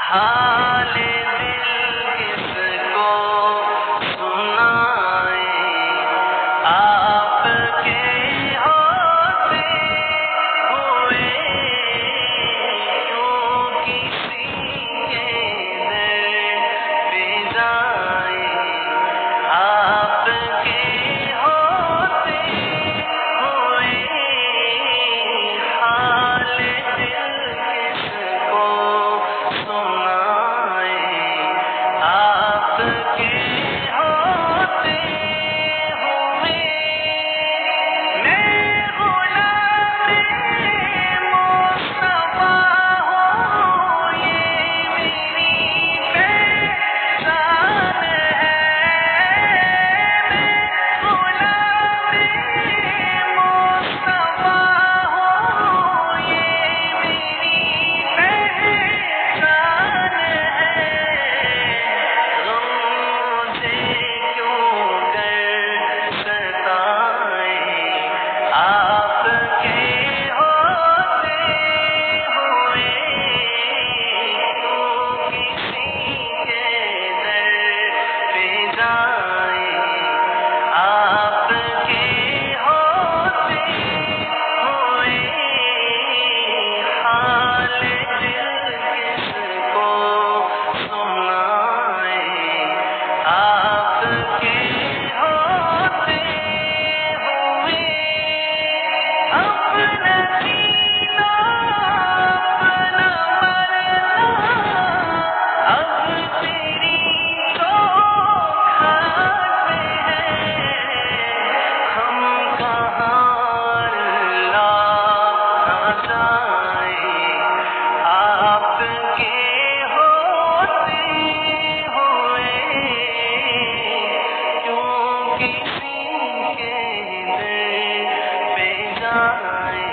حال دل کس کو سنائے، آپ کے ہوتے ہوئے کیوں کسی کے در پہ جائے، آپ کے ہوتے ہوئے حال دل کس کو سنائے، آپ کے ہوتے ہوئے میں غلام مصطفیٰ ہوں، یہ میری پہچان ہے، میں غلام مصطفیٰ ہوں، یہ میری پہچان ہے، غم مجھے کیوں کر ستائے، آپ کے ہوتے ہوئے کیوں کسی کے در پہ جائے، آپ کے ہوتے ہوئے حال دل کس کو سنائے، آپ کے ہوتے ہوئے اپنا جینا اپنا مرنا اب تیری چوکھٹ پہ ہے، ہم کہاں اللہ جائے، آپ کے ہوتے ہوئے کیوں کسی کے در پہ جائے،